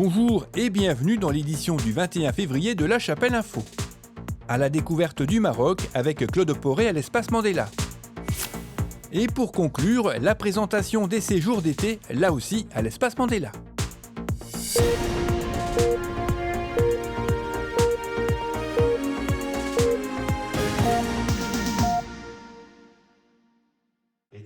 Bonjour et bienvenue dans l'édition du 21 février de La Chapelle Info. À la découverte du Maroc avec Claude Poré à l'Espace Mandela. Et pour conclure, la présentation des séjours d'été, là aussi à l'Espace Mandela.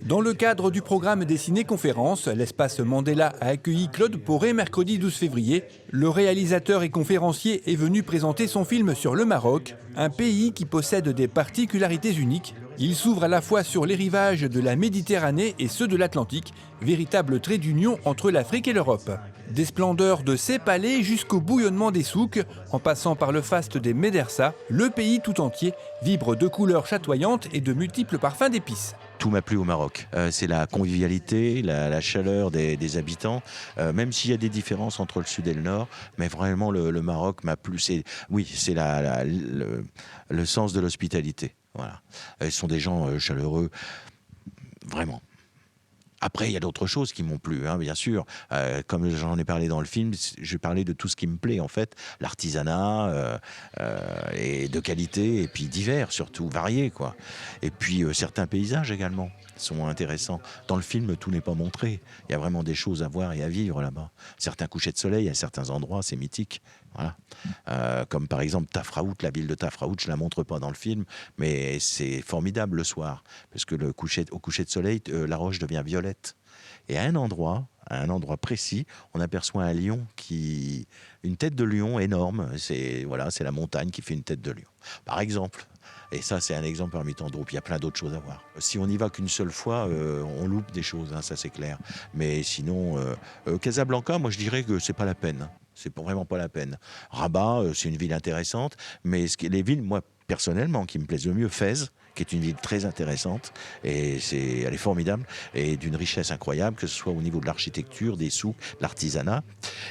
Dans le cadre du programme des ciné-conférences, l'Espace Mandela a accueilli Claude Poré mercredi 12 février. Le réalisateur et conférencier est venu présenter son film sur le Maroc, un pays qui possède des particularités uniques. Il s'ouvre à la fois sur les rivages de la Méditerranée et ceux de l'Atlantique, véritable trait d'union entre l'Afrique et l'Europe. Des splendeurs de ses palais jusqu'au bouillonnement des souks, en passant par le faste des médersas, le pays tout entier vibre de couleurs chatoyantes et de multiples parfums d'épices. Tout m'a plu au Maroc. C'est la convivialité, la chaleur des habitants, même s'il y a des différences entre le sud et le nord, mais vraiment le Maroc m'a plu. C'est le sens de l'hospitalité. Voilà. Ils sont des gens chaleureux, vraiment. Après, il y a d'autres choses qui m'ont plu, bien sûr. Comme j'en ai parlé dans le film, je parlais de tout ce qui me plaît, en fait. L'artisanat, et de qualité, et puis divers, surtout, variés, quoi. Et puis, certains paysages également sont intéressants. Dans le film, tout n'est pas montré. Il y a vraiment des choses à voir et à vivre là-bas. Certains couchers de soleil à certains endroits, c'est mythique. Voilà. Comme par exemple Tafraout, la ville de Tafraout, je ne la montre pas dans le film, mais c'est formidable le soir, parce que au coucher de soleil, la roche devient violette. Et à un endroit précis, on aperçoit un lion une tête de lion énorme. C'est la montagne qui fait une tête de lion, par exemple. Et ça, c'est un exemple parmi tant d'autres. Il y a plein d'autres choses à voir. Si on n'y va qu'une seule fois, on loupe des choses, ça c'est clair. Mais sinon, Casablanca, moi je dirais que c'est pas la peine. C'est vraiment pas la peine. Rabat, c'est une ville intéressante, mais les villes, moi, personnellement, qui me plaisent le mieux, Fès, qui est une ville très intéressante, et elle est formidable, et d'une richesse incroyable, que ce soit au niveau de l'architecture, des souks, de l'artisanat,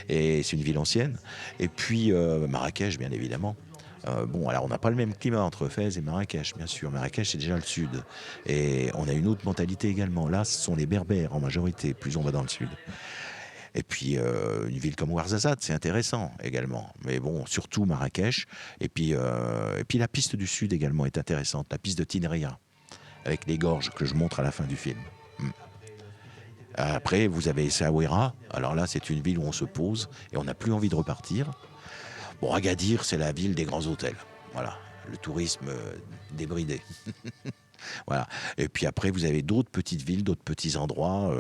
et c'est une ville ancienne. Et puis Marrakech, bien évidemment. Alors on n'a pas le même climat entre Fès et Marrakech, bien sûr. Marrakech, c'est déjà le sud. Et on a une autre mentalité également. Là, ce sont les Berbères en majorité, plus on va dans le sud. Et puis, une ville comme Ouarzazate, c'est intéressant également. Mais bon, surtout Marrakech. Et puis la piste du sud également est intéressante. La piste de Tinria, avec les gorges que je montre à la fin du film. Après, vous avez Essaouira. Alors là, c'est une ville où on se pose et on n'a plus envie de repartir. Bon, Agadir, c'est la ville des grands hôtels. Voilà, le tourisme débridé. Voilà. Et puis après, vous avez d'autres petites villes, d'autres petits endroits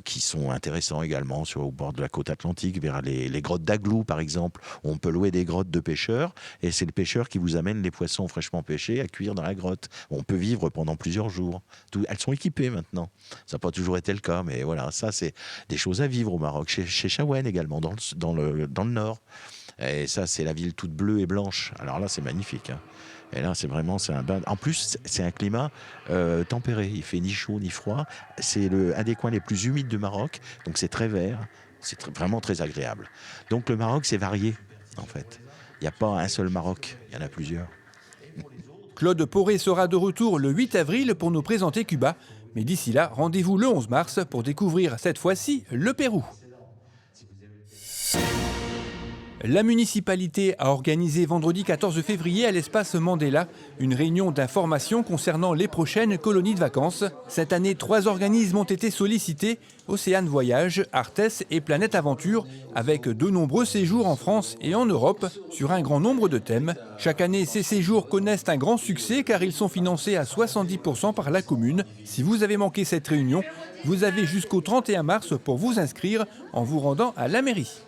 qui sont intéressants également au bord de la côte atlantique, vers les grottes d'Aglou, par exemple. Où on peut louer des grottes de pêcheurs, et c'est le pêcheur qui vous amène les poissons fraîchement pêchés à cuire dans la grotte. On peut vivre pendant plusieurs jours. Elles sont équipées maintenant. Ça n'a pas toujours été le cas, mais voilà, ça, c'est des choses à vivre au Maroc. Chez Chaouane également, dans le nord. Et ça, c'est la ville toute bleue et blanche. Alors là, c'est magnifique. Et là, c'est un bain. En plus, c'est un climat tempéré. Il fait ni chaud ni froid. C'est un des coins les plus humides du Maroc. Donc, c'est très vert. C'est vraiment très agréable. Donc, le Maroc, c'est varié, en fait. Il n'y a pas un seul Maroc. Il y en a plusieurs. Claude Poré sera de retour le 8 avril pour nous présenter Cuba. Mais d'ici là, rendez-vous le 11 mars pour découvrir cette fois-ci le Pérou. La municipalité a organisé vendredi 14 février à l'Espace Mandela une réunion d'information concernant les prochaines colonies de vacances. Cette année, 3 organismes ont été sollicités, Océane Voyage, Artes et Planète Aventure, avec de nombreux séjours en France et en Europe sur un grand nombre de thèmes. Chaque année, ces séjours connaissent un grand succès car ils sont financés à 70% par la commune. Si vous avez manqué cette réunion, vous avez jusqu'au 31 mars pour vous inscrire en vous rendant à la mairie.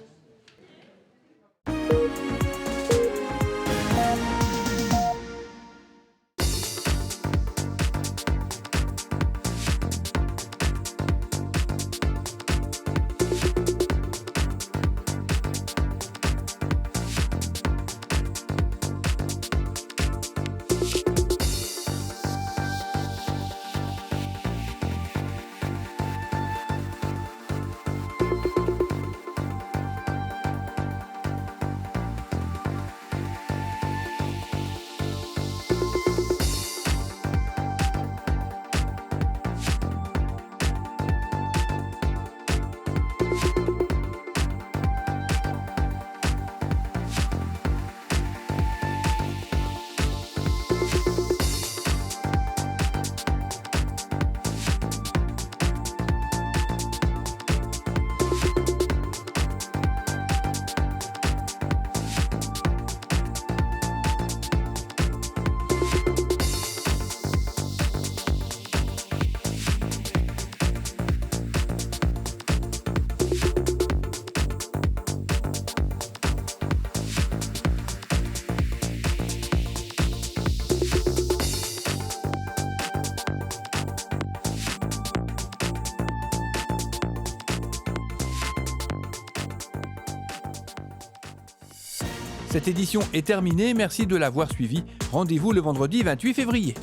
Cette édition est terminée, merci de l'avoir suivi. Rendez-vous le vendredi 28 février.